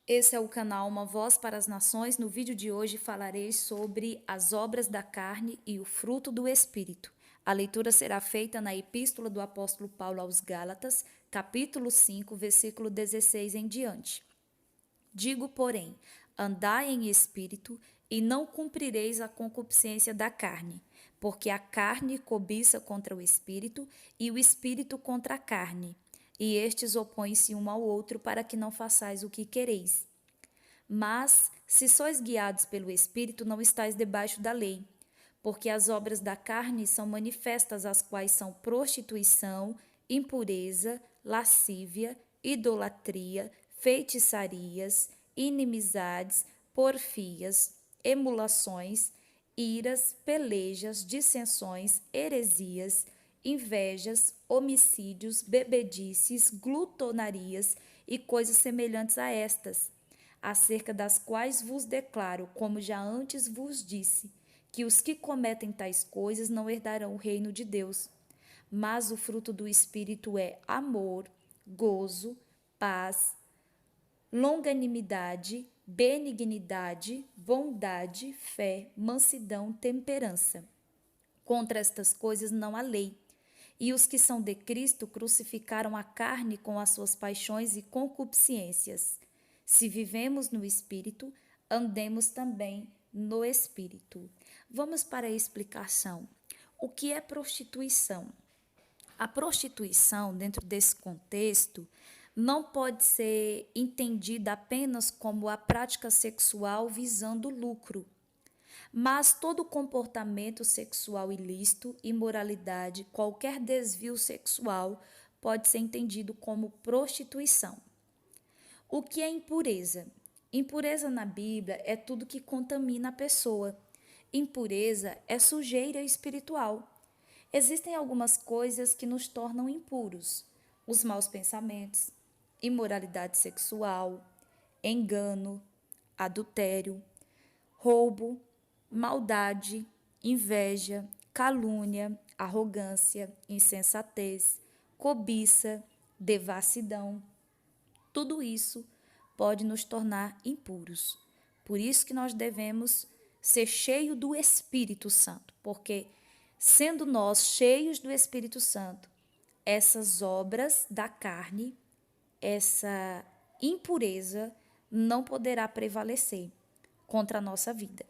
Esse é o canal Uma Voz para as Nações. No vídeo de hoje falarei sobre as obras da carne e o fruto do Espírito. A leitura será feita na Epístola do Apóstolo Paulo aos Gálatas, capítulo 5, versículo 16 em diante. Digo, porém, andai em espírito e não cumprireis a concupiscência da carne, porque a carne cobiça contra o espírito e o espírito contra a carne, e estes opõem-se um ao outro para que não façais o que quereis. Mas, se sois guiados pelo espírito, não estáis debaixo da lei, porque as obras da carne são manifestas, as quais são prostituição, impureza, lascívia, idolatria, feitiçarias, inimizades, porfias, emulações, iras, pelejas, dissensões, heresias, invejas, homicídios, bebedices, glutonarias e coisas semelhantes a estas, acerca das quais vos declaro, como já antes vos disse, que os que cometem tais coisas não herdarão o reino de Deus. Mas o fruto do Espírito é amor, gozo, paz, longanimidade, benignidade, bondade, fé, mansidão, temperança. Contra estas coisas não há lei. E os que são de Cristo crucificaram a carne com as suas paixões e concupiscências. Se vivemos no Espírito, andemos também no Espírito. Vamos para a explicação. O que é prostituição? A prostituição, dentro desse contexto, não pode ser entendida apenas como a prática sexual visando lucro, mas todo comportamento sexual ilícito, imoralidade, qualquer desvio sexual pode ser entendido como prostituição. O que é impureza? Impureza na Bíblia é tudo que contamina a pessoa. Impureza é sujeira espiritual. Existem algumas coisas que nos tornam impuros: os maus pensamentos, imoralidade sexual, engano, adultério, roubo, maldade, inveja, calúnia, arrogância, insensatez, cobiça, devassidão. Tudo isso pode nos tornar impuros. Por isso que nós devemos ser cheios do Espírito Santo, porque sendo nós cheios do Espírito Santo, essas obras da carne, essa impureza não poderá prevalecer contra a nossa vida.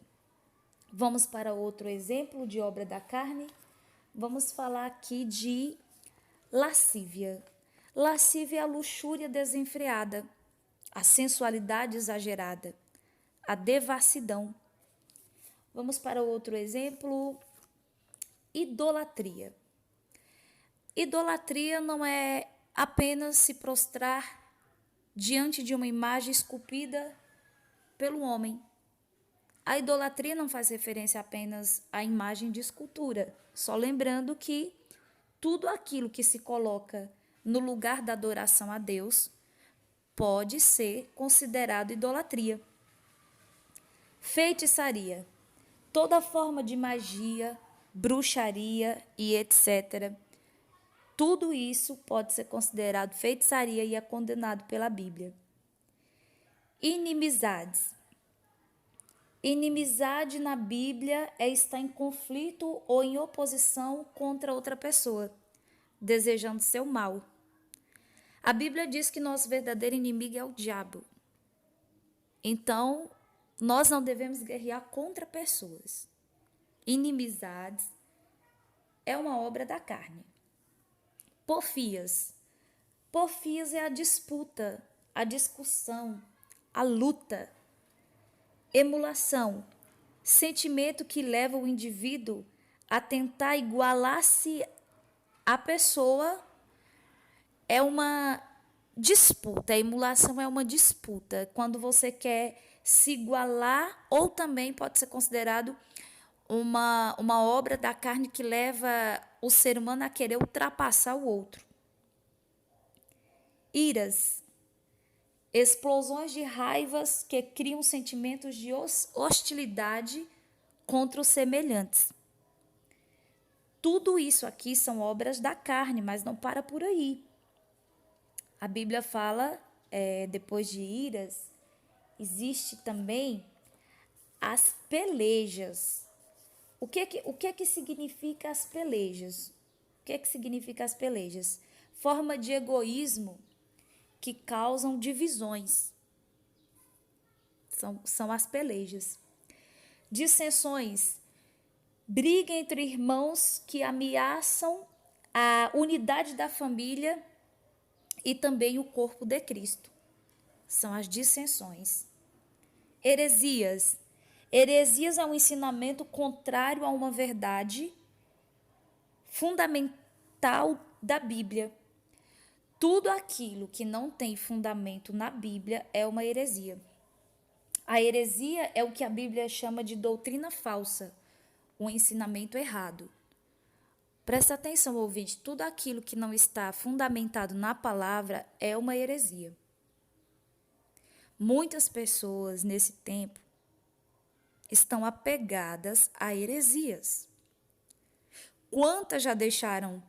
Vamos para outro exemplo de obra da carne. Vamos falar aqui de lascívia. Lascívia é a luxúria desenfreada, a sensualidade exagerada, a devassidão. Vamos para outro exemplo, idolatria. Idolatria não é apenas se prostrar diante de uma imagem esculpida pelo homem. A idolatria não faz referência apenas à imagem de escultura, só lembrando que tudo aquilo que se coloca no lugar da adoração a Deus pode ser considerado idolatria. Feitiçaria. Toda forma de magia, bruxaria e etc. Tudo isso pode ser considerado feitiçaria e é condenado pela Bíblia. Inimizades. Inimizade na Bíblia é estar em conflito ou em oposição contra outra pessoa, desejando seu mal. A Bíblia diz que nosso verdadeiro inimigo é o diabo. Então, nós não devemos guerrear contra pessoas. Inimizades é uma obra da carne. Porfias. Porfias é a disputa, a discussão, a luta. Emulação, sentimento que leva o indivíduo a tentar igualar-se à pessoa, é uma disputa. A emulação é uma disputa, quando você quer se igualar, ou também pode ser considerado uma obra da carne que leva o ser humano a querer ultrapassar o outro. Iras. Explosões de raivas que criam sentimentos de hostilidade contra os semelhantes. Tudo isso aqui são obras da carne, mas não para por aí. A Bíblia fala, depois de iras, existe também as pelejas. O que é que significa as pelejas? O que é que significa as pelejas? Forma de egoísmo que causam divisões. São as pelejas. Dissensões, briga entre irmãos que ameaçam a unidade da família e também o corpo de Cristo. São as dissensões. Heresias. Heresias é um ensinamento contrário a uma verdade fundamental da Bíblia. Tudo aquilo que não tem fundamento na Bíblia é uma heresia. A heresia é o que a Bíblia chama de doutrina falsa, um ensinamento errado. Presta atenção, ouvinte, tudo aquilo que não está fundamentado na palavra é uma heresia. Muitas pessoas nesse tempo estão apegadas a heresias. Quantas já deixaram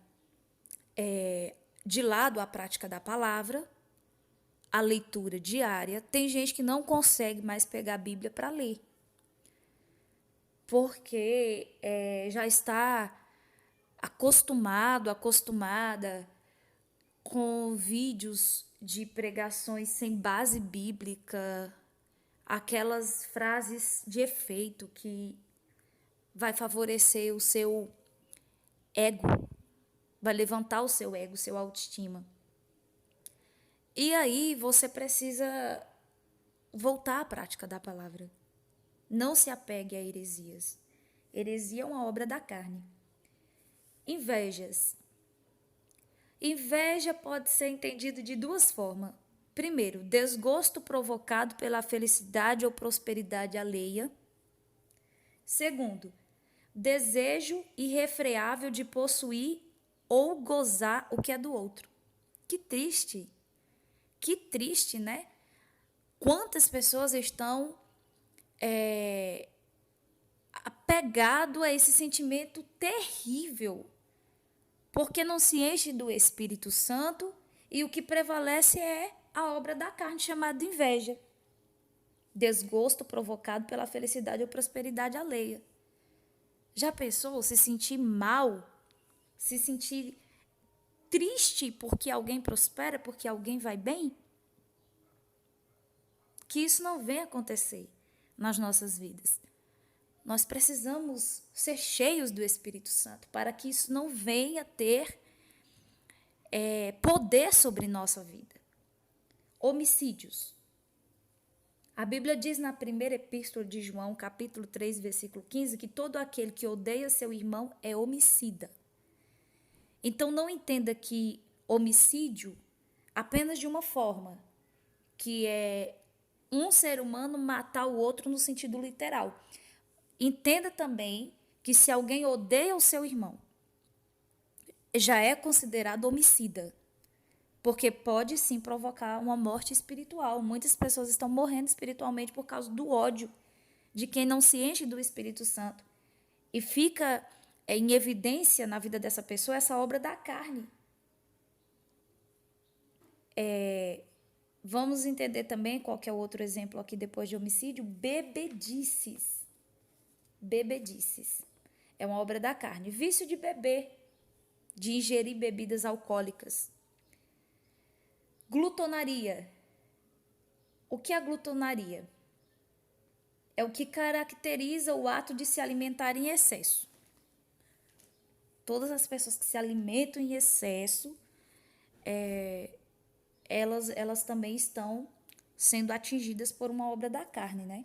de lado a prática da palavra, a leitura diária? Tem gente que não consegue mais pegar a Bíblia para ler, porque já está acostumada com vídeos de pregações sem base bíblica, aquelas frases de efeito que vai favorecer o seu ego, vai levantar o seu ego, seu autoestima. E aí você precisa voltar à prática da palavra. Não se apegue a heresias. Heresia é uma obra da carne. Invejas. Inveja pode ser entendido de duas formas. Primeiro, desgosto provocado pela felicidade ou prosperidade alheia. Segundo, desejo irrefreável de possuir ou gozar o que é do outro. Que triste! Que triste, né? Quantas pessoas estão apegadas a esse sentimento terrível, porque não se enche do Espírito Santo e o que prevalece é a obra da carne chamada inveja. Desgosto provocado pela felicidade ou prosperidade alheia. Já pensou se sentir mal, se sentir triste porque alguém prospera, porque alguém vai bem? Que isso não venha acontecer nas nossas vidas. Nós precisamos ser cheios do Espírito Santo para que isso não venha ter poder sobre nossa vida. Homicídios. A Bíblia diz na primeira epístola de João, capítulo 3, versículo 15, que todo aquele que odeia seu irmão é homicida. Então não entenda que homicídio apenas de uma forma, que é um ser humano matar o outro no sentido literal. Entenda também que se alguém odeia o seu irmão, já é considerado homicida, porque pode sim provocar uma morte espiritual. Muitas pessoas estão morrendo espiritualmente por causa do ódio de quem não se enche do Espírito Santo. E fica em evidência na vida dessa pessoa essa obra da carne. Vamos entender também qual que é o outro exemplo aqui depois de homicídio: bebedices. Bebedices. É uma obra da carne. Vício de beber, de ingerir bebidas alcoólicas. Glutonaria. O que é a glutonaria? É o que caracteriza o ato de se alimentar em excesso. Todas as pessoas que se alimentam em excesso, elas também estão sendo atingidas por uma obra da carne, né?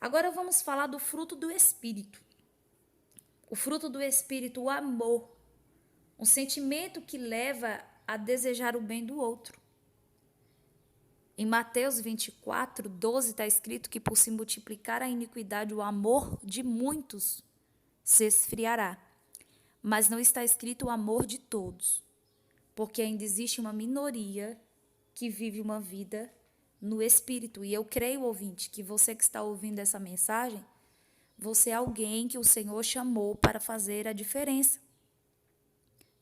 Agora vamos falar do fruto do Espírito. O fruto do Espírito, o amor. Um sentimento que leva a desejar o bem do outro. Em Mateus 24, 12 está escrito que por se multiplicar a iniquidade, o amor de muitos se esfriará. Mas não está escrito o amor de todos, porque ainda existe uma minoria que vive uma vida no Espírito. E eu creio, ouvinte, que você que está ouvindo essa mensagem, você é alguém que o Senhor chamou para fazer a diferença.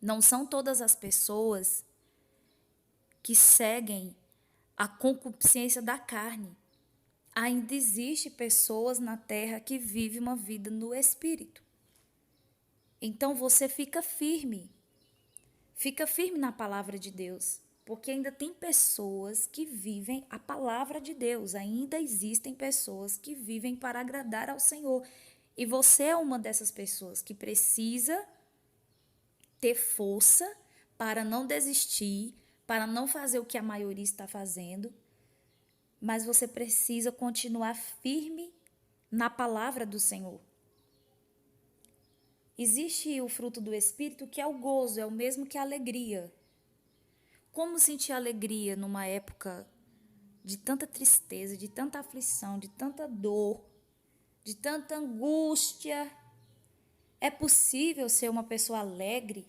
Não são todas as pessoas que seguem a concupiscência da carne. ainda existe pessoas na terra que vivem uma vida no espírito. Então você fica firme na palavra de Deus, porque ainda tem pessoas que vivem a palavra de Deus, ainda existem pessoas que vivem para agradar ao Senhor. E você é uma dessas pessoas que precisa ter força para não desistir, para não fazer o que a maioria está fazendo, mas você precisa continuar firme na palavra do Senhor. Existe o fruto do Espírito, que é o gozo, é o mesmo que a alegria. Como sentir alegria numa época de tanta tristeza, de tanta aflição, de tanta dor, de tanta angústia? É possível ser uma pessoa alegre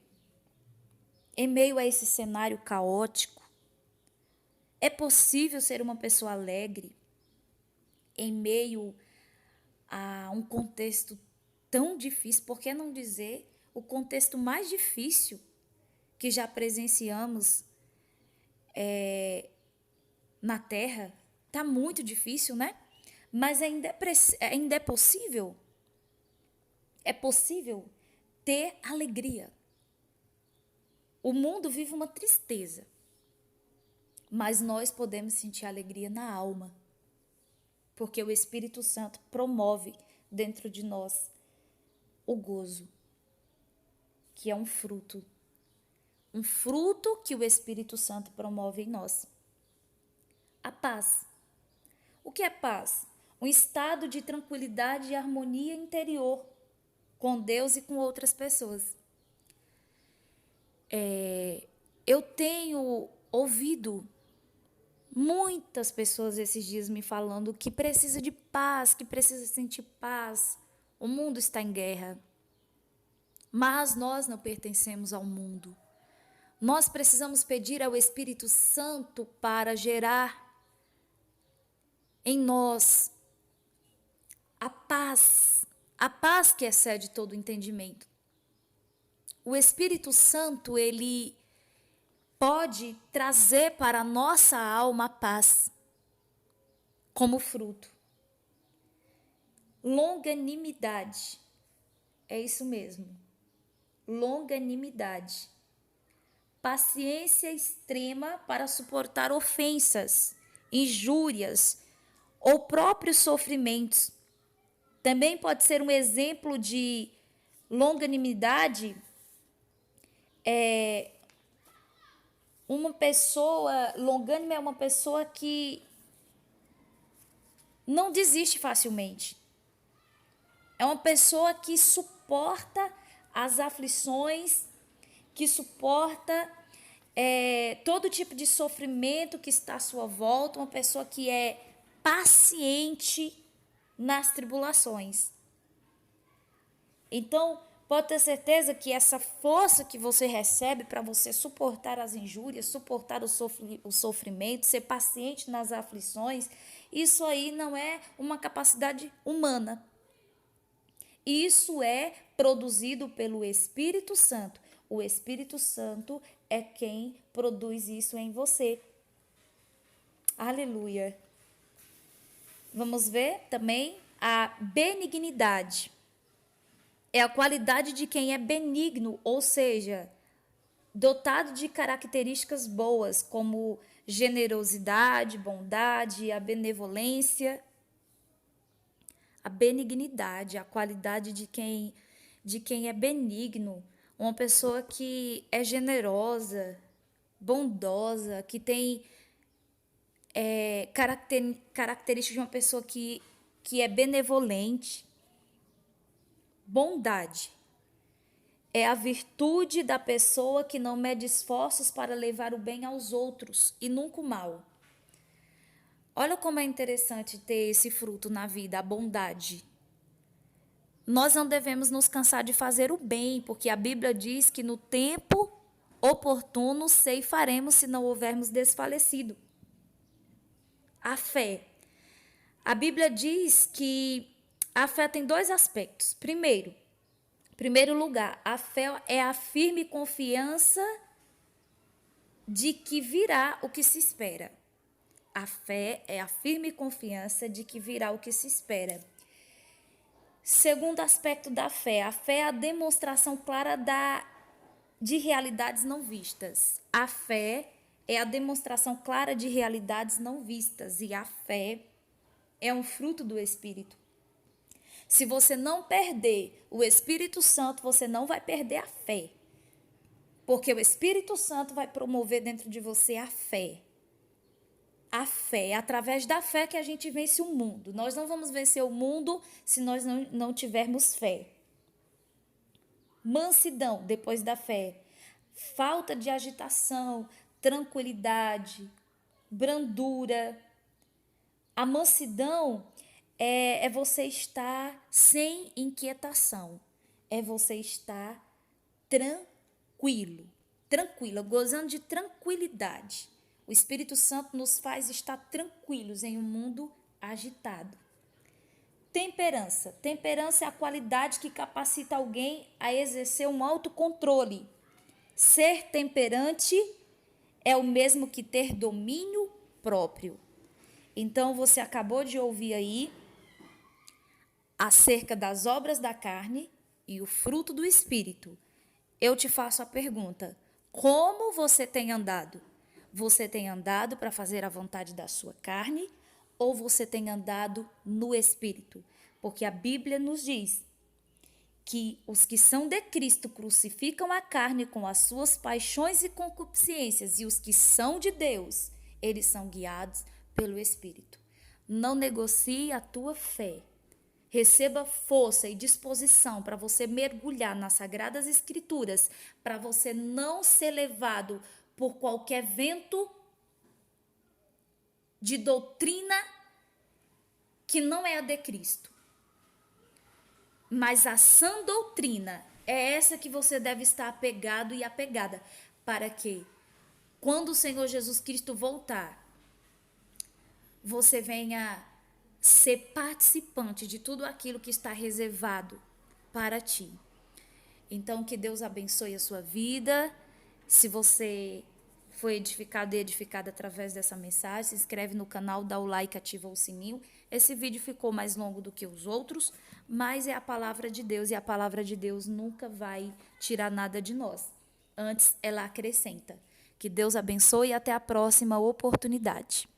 em meio a esse cenário caótico? É possível ser uma pessoa alegre em meio a um contexto tão difícil? Por que não dizer o contexto mais difícil que já presenciamos na Terra? Está muito difícil, né? Mas ainda é possível. É possível ter alegria. O mundo vive uma tristeza, mas nós podemos sentir alegria na alma, porque o Espírito Santo promove dentro de nós o gozo, que é um fruto que o Espírito Santo promove em nós. A paz. O que é paz? Um estado de tranquilidade e harmonia interior com Deus e com outras pessoas. Eu tenho ouvido muitas pessoas esses dias me falando que precisa de paz, que precisa sentir paz. O mundo está em guerra, mas nós não pertencemos ao mundo. Nós precisamos pedir ao Espírito Santo para gerar em nós a paz que excede todo entendimento. O Espírito Santo, ele pode trazer para a nossa alma a paz como fruto. Longanimidade, é isso mesmo, longanimidade. Paciência extrema para suportar ofensas, injúrias ou próprios sofrimentos. Também pode ser um exemplo de longanimidade. Uma pessoa longânima é uma pessoa que não desiste facilmente. É uma pessoa que suporta as aflições, que suporta todo tipo de sofrimento que está à sua volta, uma pessoa que é paciente nas tribulações. Então, pode ter certeza que essa força que você recebe para você suportar as injúrias, suportar o sofrimento, ser paciente nas aflições, isso aí não é uma capacidade humana. Isso é produzido pelo Espírito Santo. O Espírito Santo é quem produz isso em você. Aleluia. Vamos ver também a benignidade. É a qualidade de quem é benigno, ou seja, dotado de características boas, como generosidade, bondade, a benevolência. A benignidade, a qualidade de quem é benigno, uma pessoa que é generosa, bondosa, que tem características de uma pessoa que é benevolente. Bondade é a virtude da pessoa que não mede esforços para levar o bem aos outros e nunca o mal. Olha como é interessante ter esse fruto na vida, a bondade. Nós não devemos nos cansar de fazer o bem, porque a Bíblia diz que no tempo oportuno ceifaremos se não houvermos desfalecido. A fé. A Bíblia diz que a fé tem dois aspectos. Primeiro lugar, a fé é a firme confiança de que virá o que se espera. A fé é a firme confiança de que virá o que se espera. Segundo aspecto da fé, a fé é a demonstração clara de realidades não vistas. A fé é a demonstração clara de realidades não vistas e a fé é um fruto do Espírito. Se você não perder o Espírito Santo, você não vai perder a fé. Porque o Espírito Santo vai promover dentro de você a fé. A fé, é através da fé que a gente vence o mundo. Nós não vamos vencer o mundo se nós não tivermos fé. Mansidão, depois da fé. Falta de agitação, tranquilidade, brandura. A mansidão é você estar sem inquietação. É você estar tranquila, gozando de tranquilidade. O Espírito Santo nos faz estar tranquilos em um mundo agitado. Temperança. Temperança é a qualidade que capacita alguém a exercer um autocontrole. Ser temperante é o mesmo que ter domínio próprio. Então, você acabou de ouvir aí acerca das obras da carne e o fruto do Espírito. Eu te faço a pergunta: como você tem andado? Você tem andado para fazer a vontade da sua carne ou você tem andado no Espírito? Porque a Bíblia nos diz que os que são de Cristo crucificam a carne com as suas paixões e concupiscências, e os que são de Deus, eles são guiados pelo Espírito. Não negocie a tua fé. Receba força e disposição para você mergulhar nas Sagradas Escrituras, para você não ser levado por qualquer vento de doutrina que não é a de Cristo. Mas a sã doutrina é essa que você deve estar apegado e apegada, para que, quando o Senhor Jesus Cristo voltar, você venha ser participante de tudo aquilo que está reservado para ti. Então, que Deus abençoe a sua vida. Se você foi edificado e edificada através dessa mensagem, se inscreve no canal, dá o like, ativa o sininho. Esse vídeo ficou mais longo do que os outros, mas é a palavra de Deus e a palavra de Deus nunca vai tirar nada de nós. Antes, ela acrescenta. Que Deus abençoe e até a próxima oportunidade.